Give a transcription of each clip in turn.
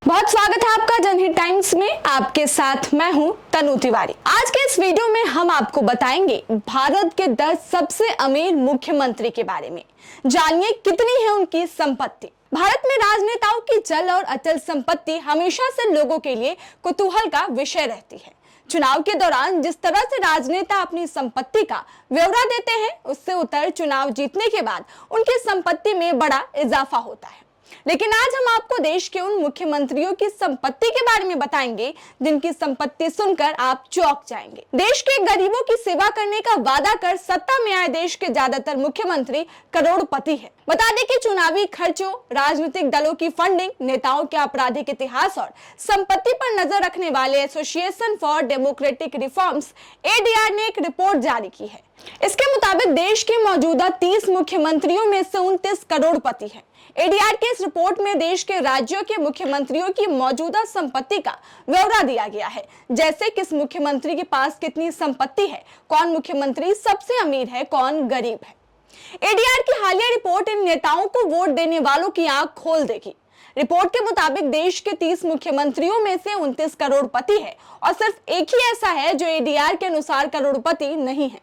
बहुत स्वागत है आपका जनहित टाइम्स में। आपके साथ मैं हूं तनु तिवारी। आज के इस वीडियो में हम आपको बताएंगे भारत के 10 सबसे अमीर मुख्यमंत्री के बारे में। जानिए कितनी है उनकी संपत्ति। भारत में राजनेताओं की चल और अचल संपत्ति हमेशा से लोगों के लिए कुतूहल का विषय रहती है। चुनाव के दौरान जिस तरह से राजनेता अपनी संपत्ति का ब्यौरा देते हैं, उससे उत्तर चुनाव जीतने के बाद उनकी संपत्ति में बड़ा इजाफा होता है। लेकिन आज हम आपको देश के उन मुख्यमंत्रियों की संपत्ति के बारे में बताएंगे जिनकी संपत्ति सुनकर आप चौंक जाएंगे। देश के गरीबों की सेवा करने का वादा कर सत्ता में आए देश के ज्यादातर मुख्यमंत्री करोड़पति हैं। बता दें कि चुनावी खर्चों, राजनीतिक दलों की फंडिंग, नेताओं के आपराधिक इतिहास और संपत्ति पर नजर रखने वाले association for democratic reforms (ADR) ने एक रिपोर्ट जारी की है। इसके मुताबिक देश के मौजूदा 30 मुख्यमंत्रियों में से 29 करोड़पति हैं। ADR के इस रिपोर्ट में देश के राज्यों के मुख्यमंत्रियों की मौजूदा संपत्ति का ब्यौरा दिया गया है, जैसे किस मुख्यमंत्री के पास कितनी संपत्ति है, कौन मुख्यमंत्री सबसे अमीर है, कौन गरीब है। ADR की हालिया रिपोर्ट इन नेताओं को वोट देने वालों की आंख खोल देगी। रिपोर्ट के मुताबिक देश के 30 मुख्यमंत्रियों में से 29 करोड़पति है और सिर्फ एक ही ऐसा है जो ADR के अनुसार करोड़पति नहीं है।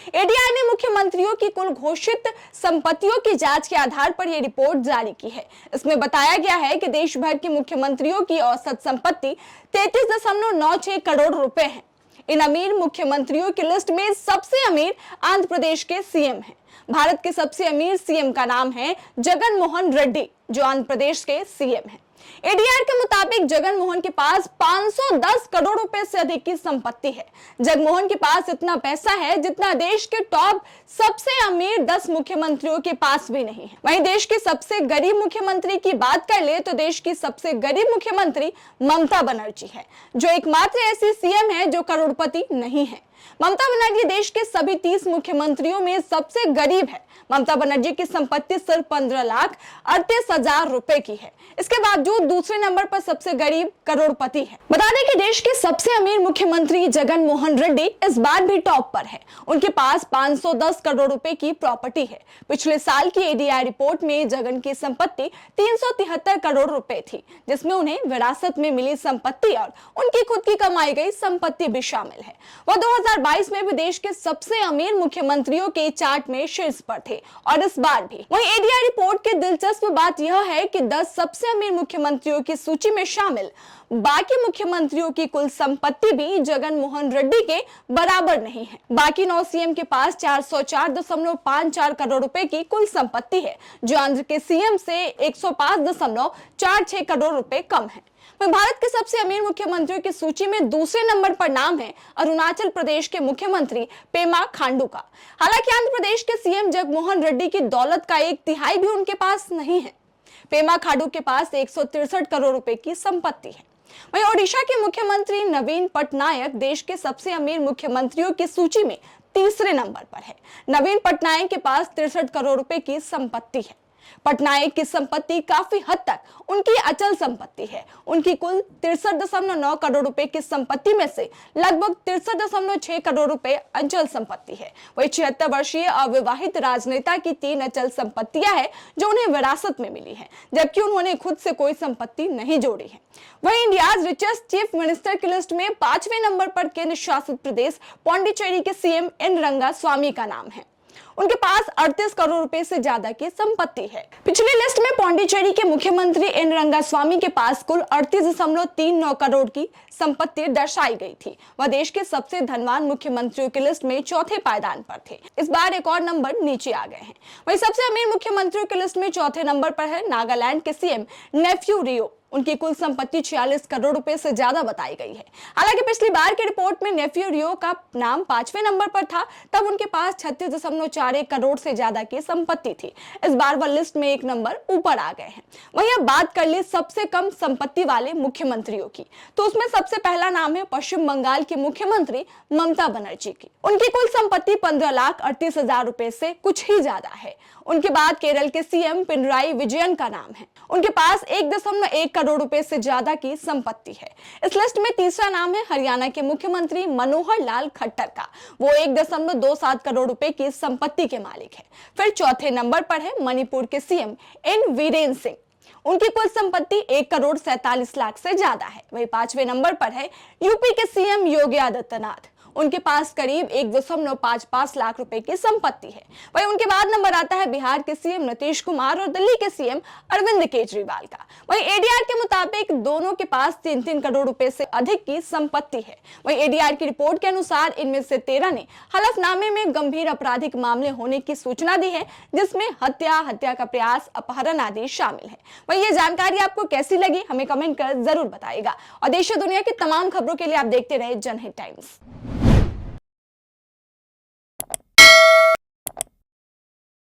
ADR ने मुख्यमंत्रियों की कुल घोषित संपत्तियों की जांच के आधार पर यह रिपोर्ट जारी की है। इसमें बताया गया है कि देश भर के मुख्यमंत्रियों की औसत संपत्ति 33.96 करोड़ रुपए है। इन अमीर मुख्यमंत्रियों की लिस्ट में सबसे अमीर आंध्र प्रदेश के CM हैं। भारत के सबसे अमीर CM का नाम है जगन मोहन रेड्डी, जो आंध्र प्रदेश के CM हैं। ADR के मुताबिक जगन मोहन के पास 510 करोड़ रुपए से अधिक की संपत्ति है। जगमोहन के पास इतना पैसा है जितना देश के टॉप सबसे अमीर 10 मुख्यमंत्रियों के पास भी नहीं है। वहीं देश के सबसे गरीब मुख्यमंत्री की बात कर ले तो देश की सबसे गरीब मुख्यमंत्री ममता बनर्जी है, जो एकमात्र ऐसी CM है जो करोड़पति नहीं है। ममता बनर्जी देश के सभी 30 मुख्यमंत्रियों में सबसे गरीब है। ममता बनर्जी की संपत्ति सिर्फ 15,38,000 रुपए की है। इसके बावजूद दूसरे नंबर पर सबसे गरीब करोड़पति है। बता दें कि देश के सबसे अमीर मुख्यमंत्री जगन मोहन रेड्डी इस बार भी टॉप पर है। उनके पास 510 करोड़ रुपए की प्रॉपर्टी है। पिछले साल की ADR रिपोर्ट में जगन की संपत्ति 373 करोड़ रुपए थी, जिसमें उन्हें विरासत में मिली संपत्ति और उनकी खुद की कमाई गई संपत्ति भी शामिल है। वह 2022 में भी देश के सबसे अमीर मुख्यमंत्रियों के चार्ट में शीर्ष पर थे और इस बार भी। वहीं ADR रिपोर्ट की दिलचस्प बात यह है कि 10 सबसे अमीर मुख्यमंत्रियों की सूची में शामिल बाकी मुख्यमंत्रियों की कुल संपत्ति भी जगन मोहन रेड्डी के बराबर नहीं है। बाकी 9 CM के पास 404.54 करोड़ रुपए की कुल संपत्ति है, जो आंध्र के CM से 105.46 करोड़ रुपए कम है। भारत के सबसे अमीर मुख्यमंत्रियों की सूची में दूसरे नंबर पर नाम है अरुणाचल प्रदेश के मुख्यमंत्री पेमा खांडू का। हालांकि आंध्र प्रदेश के CM जगमोहन रेड्डी की दौलत का 1/3 भी उनके पास नहीं है। पेमा खांडू के पास 163 करोड़ रुपए की संपत्ति है। वहीं ओडिशा के मुख्यमंत्री नवीन पटनायक देश के सबसे अमीर मुख्यमंत्रियों की सूची में तीसरे नंबर पर है। नवीन पटनायक के पास 63 करोड़ रुपए की संपत्ति है। पटनायक की संपत्ति काफी हद तक उनकी अचल संपत्ति है। उनकी कुल 63.9 करोड़ रुपए की संपत्ति में से लगभग 63.6 करोड़ रुपए अचल संपत्ति है। वही 76 वर्षीय अविवाहित राजनेता की 3 अचल संपत्तियां हैं जो उन्हें विरासत में मिली है, जबकि उन्होंने खुद से कोई संपत्ति नहीं जोड़ी है। वहीं इंडियाज रिचेस्ट चीफ मिनिस्टर की लिस्ट में 5वें नंबर पर केंद्र शासित प्रदेश पौंडीचेरी के CM N रंगास्वामी का नाम है। उनके पास 38 करोड़ रुपए से ज्यादा की संपत्ति है। पिछली लिस्ट में पौंडीचेरी के मुख्यमंत्री N रंगास्वामी के पास कुल 38.39 करोड़ की संपत्ति दर्शाई गई थी। वह देश के सबसे धनवान मुख्यमंत्रियों की लिस्ट में चौथे पायदान पर थे। इस बार एक और नंबर नीचे आ गए हैं। वहीं सबसे अमीर मुख्यमंत्रियों की लिस्ट में चौथे नंबर पर है नागालैंड के CM नेफ्यू रियो। उनकी कुल संपत्ति 46 करोड़ रुपए से ज्यादा बताई गई है। हालांकि पिछली बार की रिपोर्ट में नेफ्यू रियो का नाम 5वें नंबर पर था, तब उनके पास 36.41 करोड़ से ज्यादा की संपत्ति थी। इस बार वह लिस्ट में एक नंबर ऊपर आ गए हैं। वहीं अब बात कर ले सबसे कम संपत्ति वाले मुख्यमंत्रियों की, तो उसमें सबसे पहला नाम है पश्चिम बंगाल की मुख्यमंत्री ममता बनर्जी की। उनकी कुल संपत्ति 15,38,000 रुपए से कुछ ही ज्यादा है। उनके बाद केरल के CM पिनराई विजयन का नाम है। उनके पास 1.1 करोड़ रुपए से ज्यादा की संपत्ति है। इस लिस्ट में तीसरा नाम है हरियाणा के मुख्यमंत्री मनोहर लाल खट्टर का। वो 1.27 करोड़ रुपए की संपत्ति के मालिक है। फिर चौथे नंबर पर है मणिपुर के CM N वीरेन सिंह। उनकी कुल संपत्ति 1,47,00,000 से ज्यादा है। वहीं 5वें नंबर पर है यूपी के सीएम योगी आदित्यनाथ। उनके पास करीब 1.55 लाख रुपए की संपत्ति है। वहीं उनके बाद नंबर आता है बिहार के सीएम नीतीश कुमार और दिल्ली के सीएम अरविंद केजरीवाल का। वहीं एडीआर के मुताबिक दोनों के पास 3-3 करोड़ रुपए से अधिक की संपत्ति है। वहीं एडीआर की रिपोर्ट के अनुसार इनमें से 13 ने हलफनामे में गंभीर आपराधिक मामले होने की सूचना दी है, जिसमें हत्या का प्रयास, अपहरण आदि शामिल है। वहीं ये जानकारी आपको कैसी लगी हमें कमेंट कर जरूर बताइएगा और देश और दुनिया की तमाम खबरों के लिए आप देखते रहे जनहित टाइम्स।